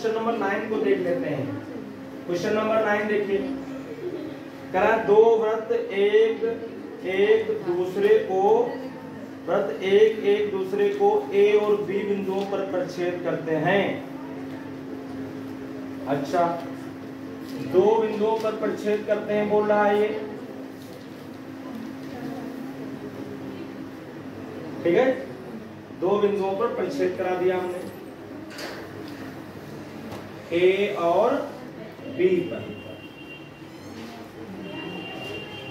Question number 9 को देख लेते हैं। क्वेश्चन नंबर 9 देखिए, करा दो वृत्त एक एक दूसरे को ए और बी बिंदुओं पर प्रक्षेप करते हैं। अच्छा, दो बिंदुओं पर प्रक्षेप करते हैं बोल रहा है ये, ठीक है। दो बिंदुओं पर प्रक्षेप करा दिया हमने, ए और बी पर।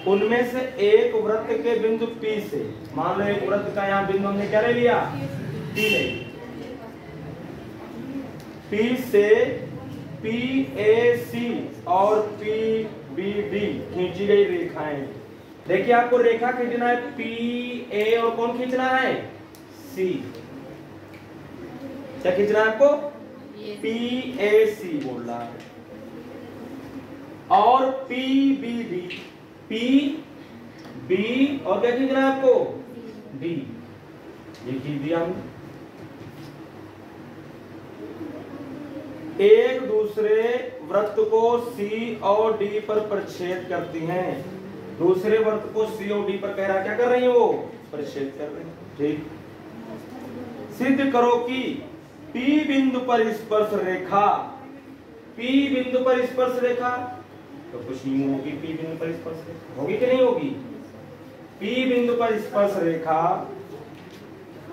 उनमें से एक वृत्त के बिंदु P से, मान लो एक वृत्त का यहाँ बिंदु हमने क्या ले लिया, P ले, P से PAC और PBD खींची गई रेखाएं। देखिए आपको रेखा खींचना है PA और कौन खींचना है, C। क्या खींचना है आपको, PAC बोल रहा है, और PBD, PB और क्या खींचना है आपको, D। ये खींच दिया हमने। एक दूसरे वृत्त को C और D पर प्रक्षेप करती हैं। दूसरे वृत्त को C और D पर कह रहा, क्या कर रही है वो, प्रक्षेप कर रही है, ठीक। सिद्ध करो कि P बिंदु पर स्पर्श रेखा, P बिंदु पर स्पर्श रेखा तो कुछ नहीं होगी, P बिंदु पर स्पर्श रेखा होगी कि नहीं होगी, P बिंदु पर स्पर्श रेखा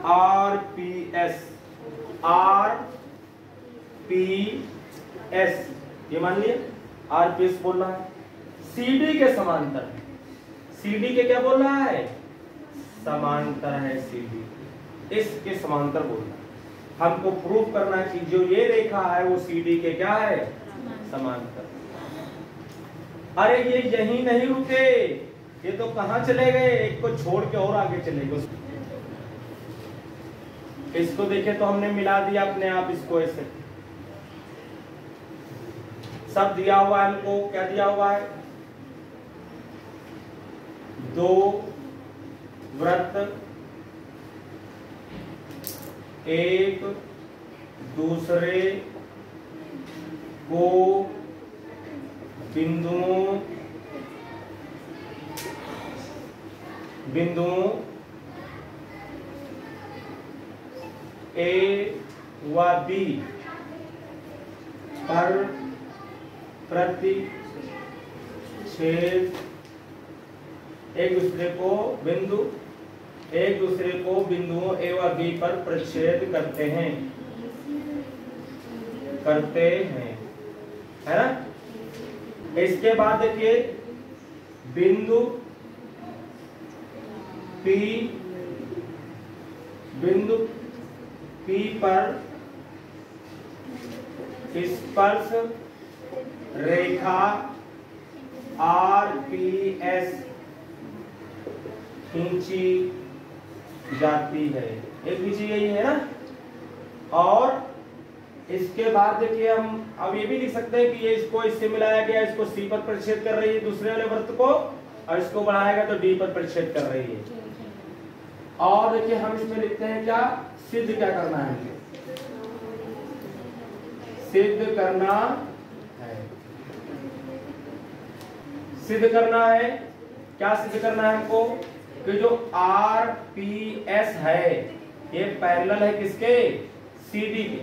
RPS, ये मान लिया RPS बोल रहा है, CD के समांतर, CD के क्या बोल रहा है, समांतर है CD, इसके समांतर बोल रहा है। हमको प्रूफ करना है कि जो ये रेखा है वो CD के क्या है, समांतर। अरे ये यही नहीं रुके, ये तो कहां चले गए, एक को छोड़ के और आगे चले गए। इसको देखे तो हमने मिला दिया अपने आप, इसको ऐसे सब दिया हुआ है हमको, क्या दिया हुआ है, दो वृत्त एक दूसरे को बिंदुओं A व B पर प्रतिच्छेद, एक दूसरे को बिंदुओं A व B पर प्रक्षेप करते हैं, है ना। इसके बाद देखिए बिंदु P पर स्पर्श रेखा RPS खींची जाती है, ये खींची गई है ना। और इसके बाद देखिए हम अब ये भी लिख सकते हैं कि ये इसको इससे मिलाया गया, इसको C पर प्रक्षेप कर रही है दूसरे वाले वृत्त को, और इसको बढ़ाएगा तो D पर प्रक्षेप कर रही है। और देखिए हम इसमें लिखते हैं क्या, सिद्ध क्या करना है, सिद्ध करना है, क्या सिद्ध करना है हमको, कि जो RPS है ये पैरेलल है किसके, CD के।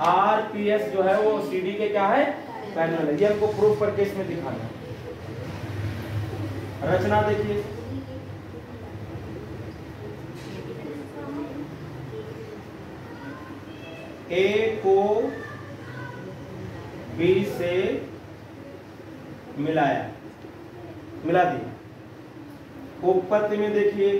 RPS जो है वो CD के क्या है, पैरेलल है। ये हमको प्रूफ करके इसमें दिखाना है। रचना देखिए, A को B से मिला दिया। उत्पत्ति में देखिए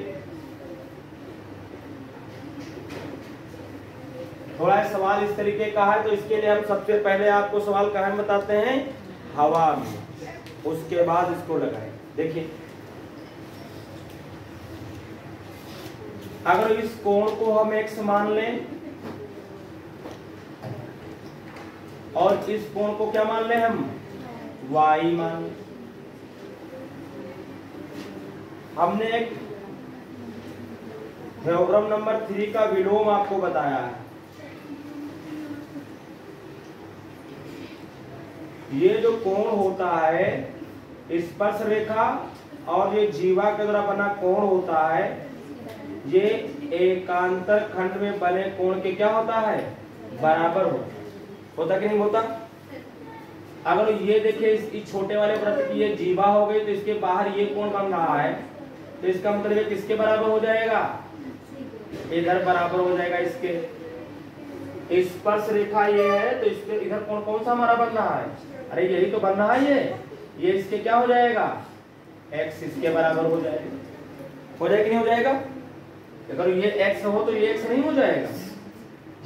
थोड़ा सवाल इस तरीके का है, तो इसके लिए हम सबसे पहले आपको सवाल कहाँ बताते हैं, हवा में, उसके बाद इसको लगाएं। देखिए अगर इस कोण को हम x मान लें और इस कोण को क्या मान लें हम, y मान लें। हमने एक थ्योरम नंबर 3 का विलोम आपको बताया है। ये जो कोण होता है स्पर्श रेखा और ये जीवा के द्वारा बना कोण होता है, ये एकांतर खंड में बने कोण के क्या होता है, बराबर होता कि नहीं होता। अगर ये देखिए इस छोटे वाले वृत्त की ये जीवा हो गई तो इसके बाहर ये कोण बन रहा है, तो इसका मतलब ये किसके बराबर हो जाएगा, इधर बराबर हो जाएगा इसके। स्पर्श रेखा ये है तो इसके इधर कोण कौन सा हमारा बन रहा है, अरे यही तो बन रहा है, ये इसके क्या हो जाएगा, x इसके बराबर हो जाएगा। हो जाएगा कि नहीं हो जाएगा। अगर ये x हो तो ये x नहीं हो जाएगा।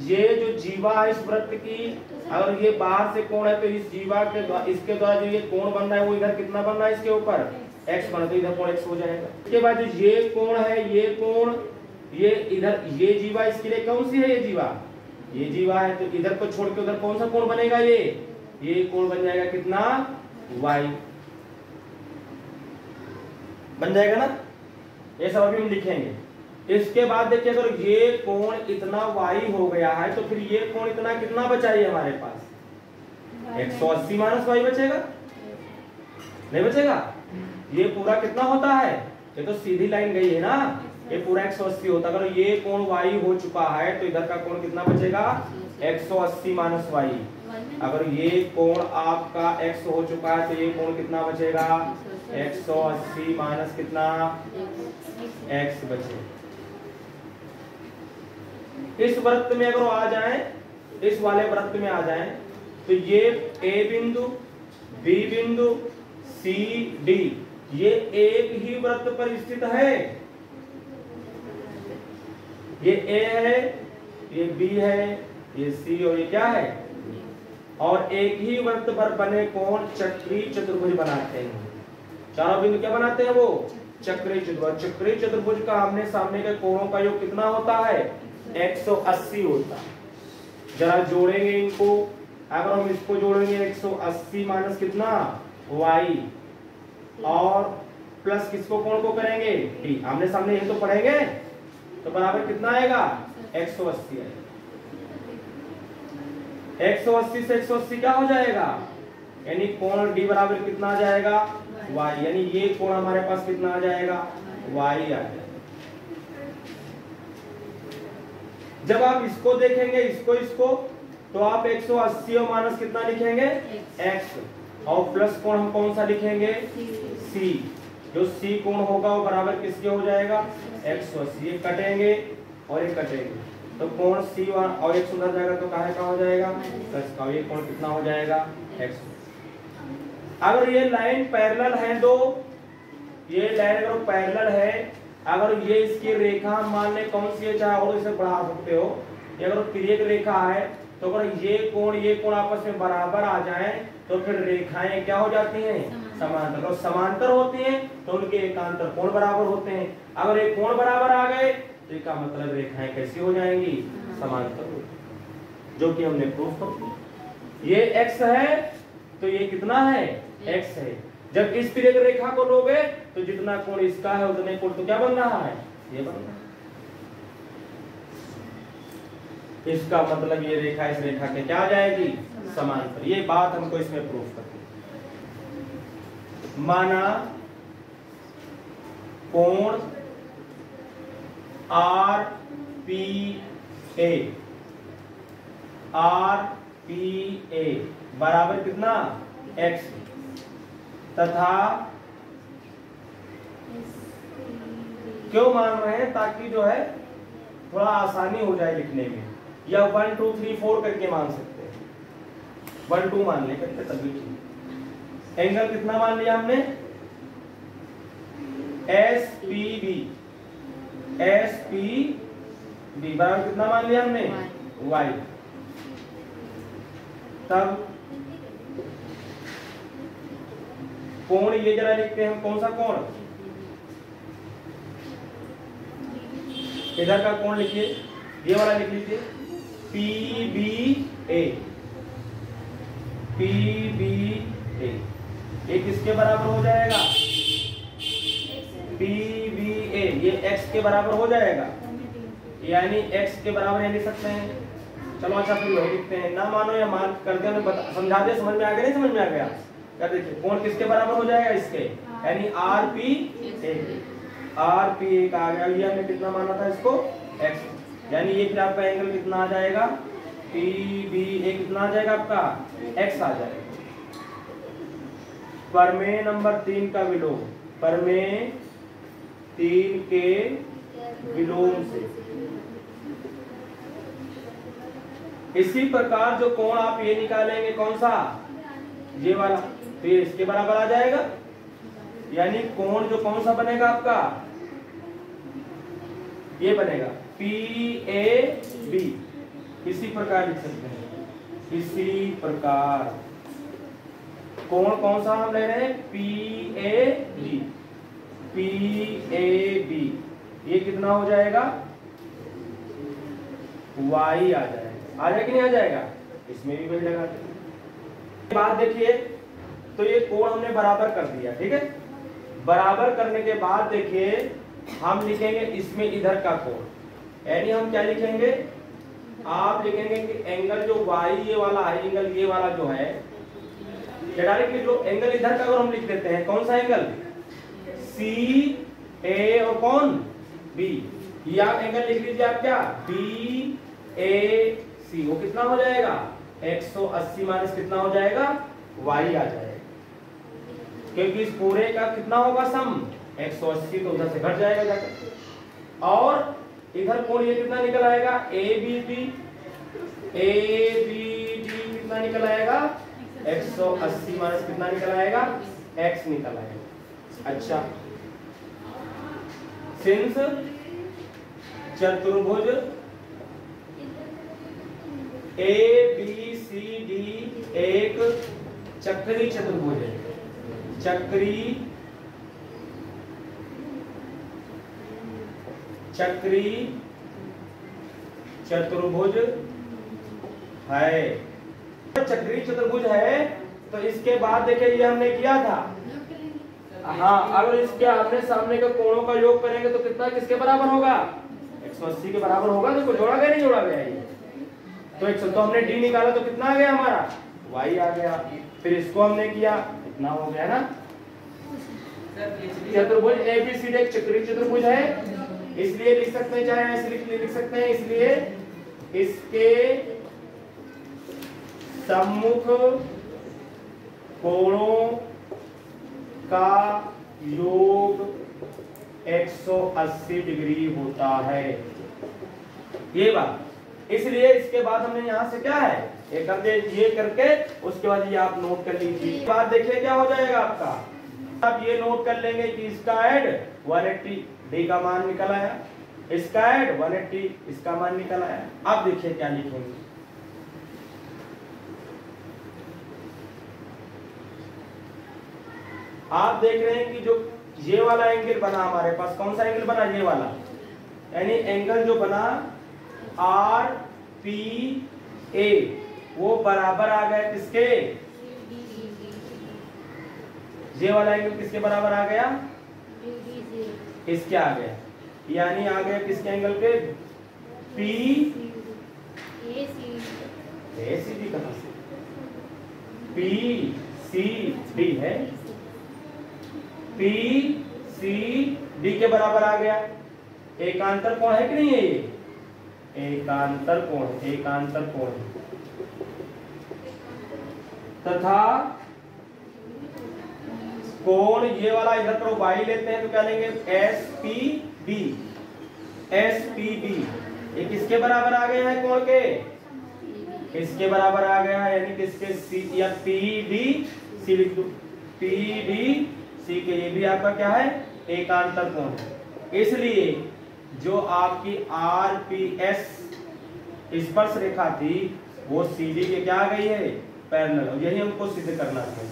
ये जो जीवा है इस वृत्त की, अगर ये बाहर से कोण है तो इस जीवा के इसके द्वारा जो ये कोण बन रहा है वो इधर कितना बन रहा है, इसके ऊपर x बना, तो इधर कोण x हो जाएगा। इसके बाद जो ये कोण है, ये कोण, ये इधर ये जीवा इसके लिए कौन सी है, ये जीवा है, तो इधर को छोड़ के उधर कौन सा कोण बनेगा, ये कोण बन जाएगा कितना, y बन जाएगा ना। ये सब अभी हम लिखेंगे। इसके बाद देखिए अगर ये कोण इतना y हो गया है तो फिर ये कोण इतना कितना बचा है हमारे पास, 180 माइनस y बचेगा, नहीं बचेगा। ये पूरा कितना होता है, ये तो सीधी लाइन गई है ना, ये पूरा 180 होता। अगर ये कोण y हो चुका है तो इधर का कोण कितना बचेगा, 180 माइनस y। अगर ये कोण आपका x हो चुका है तो ये कोण कितना बचेगा, 180 माइनस कितना, x बचे। इस वृत्त में अगर आ जाए, इस वाले वृत्त में आ जाए तो ये A बिंदु, B बिंदु, C, D ये एक ही वृत्त पर स्थित है। ये A है, ये B है, ये C और ये क्या है, और एक ही वृत्त पर बने कोण चक्रीय चतुर्भुज बनाते हैं। चारों बिंदु क्या बनाते हैं, वो चक्रीय चतुर्भुज। चक्रीय चतुर्भुज का आमने सामने के कोणों का योग कितना होता है, 180 होता है। जरा जोड़ेंगे इनको, अगर हम इसको जोड़ेंगे 180 माइनस कितना, y, और प्लस किसको कोण को करेंगे, d, आमने सामने यही तो पढ़ेंगे, तो बराबर कितना आएगा, 180 आएगा। 180 से 180 क्या हो जाएगा, यानी कोण d बराबर कितना आ जाएगा, y, यानी ये कोण हमारे पास कितना आ जाएगा, y आ जाएगा। जब आप इसको देखेंगे, इसको तो आप 180 और माइनस कितना लिखेंगे, x, और प्लस कोण हम कौन सा लिखेंगे, c। जो c कोण होगा वो बराबर किसके हो जाएगा, 180। ये कटेंगे और ये कटेंगे तो कोण c और x उधर जाएगा तो काहे का हो जाएगा, प्लस का। ये कोण कितना हो जाएगा, x। अगर ये लाइन पैरेलल है दो, ये लाइन अगर पैरेलल है, अगर ये इसकी रेखा मान ले कौन सी है, चाहे और इसे बढ़ा सकते हो, ये अगर तिर्यक रेखा है तो अगर ये कोण आपस में बराबर आ जाए तो फिर रेखाएं क्या हो जाती हैं, समांतर। और समांतर होती हैं तो उनके एकांतर कोण बराबर होते हैं। अगर ये कोण बराबर आ गए तो इसका मतलब रेखाएं कैसी हो जाएंगी, समांतर, जो कि हमने प्रूफ कर दिया। ये x है तो ये कितना है, x है। जब इस तिर्यक रेखा को लोगे तो जितना कोण इसका है उतने कोण तो क्या बन रहा है, ये बन रहा है। इसका मतलब ये रेखा इस रेखा के क्या आ जाएगी, समांतर। ये बात हमको इसमें प्रूफ करनी है। माना कोण RPA बराबर कितना, x, तथा क्यों मान रहे हैं, ताकि जो है थोड़ा आसानी हो जाए लिखने में, या 1 2 3 4 करके मान सकते हैं, 1 2 मान ले करके तभी ठीक। एंगल कितना मान लिया हमने, SPB बराबर कितना मान लिया हमने, y। तब कोण ये जरा लिखते हैं, कौन सा कोण, इधर का कोण लिखिए, ये वाला लिख लीजिए, PBA। ये किसके बराबर हो जाएगा, PBA, ये x के बराबर हो जाएगा, यानी x के बराबर ये लिख सकते हैं चलो अच्छा फिर वही लिखते हैं, ना मानो या मान करके हमें समझा दिया, समझ में आ गया नहीं समझ में आ गया? क्या देखिए कोण किसके बराबर हो जाएगा इसके, यानी आर पी एक आ गया, ये हमने कितना माना था इसको x, यानी ये फिर आपका एंगल कितना आ जाएगा पी बी ए, कितना आ जाएगा आपका x आ जाएगा। प्रमेय नंबर 3 का विलोम, प्रमेय 3 के विलोम से इसी प्रकार जो कोण आप ये निकालेंगे कौन सा, ये वाला, तो ये इसके बराबर आ जाएगा, यानी कोण जो कौन सा बनेगा आपका, ये बनेगा पी ए बी। इसी प्रकार लिख सकते हैं, इसी प्रकार कोण कौन सा हम ले रहे हैं, p a b, p a b, ये कितना हो जाएगा y आ जाएगा, आ जाएगा कि नहीं आ जाएगा, इसमें भी वही लगा देंगे। बात देखिए, तो ये कोण हमने बराबर कर दिया, ठीक है। बराबर करने के बाद देखिए हम लिखेंगे इसमें इधर का कोण, यानी हम क्या लिखेंगे, आप लिखेंगे कि एंगल जो y ये वाला है, एंगल ये वाला जो है, डायरेक्टली जो एंगल इधर का अगर हम लिख देते हैं, कौन सा एंगल, सी ए और कौन बी, ये आप एंगल लिख लीजिए आप क्या, बी ए सी, वो कितना हो जाएगा 180 माइनस कितना हो जाएगा y आ जाएगा, क्योंकि इस पूरे का कितना होगा सम 180, तो उधर से घट जाएगा जाकर, और इधर कोण ये कितना निकल आएगा ए बी डी कितना निकल आएगा 180 माइनस कितना निकल आएगा x निकल आएगा। अच्छा, सिंस चतुर्भुज ए बी सी डी एक चक्री चतुर्भुज है, चक्री चतुर्भुज है, चक्री चतुर्भुज है, तो इसके बाद देखिए ये हमने किया था, हाँ अगर इसके आमने सामने के कोणों का योग करेंगे तो कितना किसके बराबर होगा 180 के बराबर होगा। देखो जोड़ा गया नहीं जोड़ा गया ये, तो 100, तो हमने डी निकाला तो कितना आ गया हमारा y आ गया, फिर इसको हमने किया इतना हो गया ना। चतुर्भुज ए बी सी डी एक चक्री चतुर्भुज है, इसलिए लिख सकते हैं, चाहे ऐसे लिख सकते हैं, इसलिए इसके सम्मुख कोणों का योग 180 डिग्री होता है, ये बात। इसलिए इसके बाद हमने यहाँ से क्या है ये कर दे, ये करके उसके बाद ये आप नोट कर लीजिए। बात देखिए क्या हो जाएगा आपका, आप ये नोट कर लेंगे कि इसका ऐड 180 डी का मान निकल आया, इसका ऐड 180 इसका मान निकल आया। आप देखिए क्या लिखेंगे, आप देख रहे हैं कि जो ये वाला एंगल बना हमारे पास, कौन सा एंगल बना, ये वाला, यानी एंगल जो बना आर पी ए, वो बराबर आ गया किसके, ये वाला एंगल किसके बराबर आ गया, इसके आ गया, यानी आ गया किसके एंगल के, पी ए सी डी, कहां से पी सी डी है, पी सी डी के बराबर आ गया। एकांतर कोण है कि नहीं है ये, एकांतर कोण, एकांतर कोण तथा कोण ये वाला इधर पर y लेते हैं तो क्या लेंगे s p b, s p b, ये किसके बराबर आ गया है कोण के, किसके बराबर आ गया है, यानी किसके सी या पी डी सी लिख दो, पी डी सी के, ये भी आपका क्या है एकांतर कोण है। इसलिए जो आपकी आर पी एस स्पर्श रेखा थी वो सी डी के क्या आ गई है पैरेलल, यही हमको सिद्ध करना है।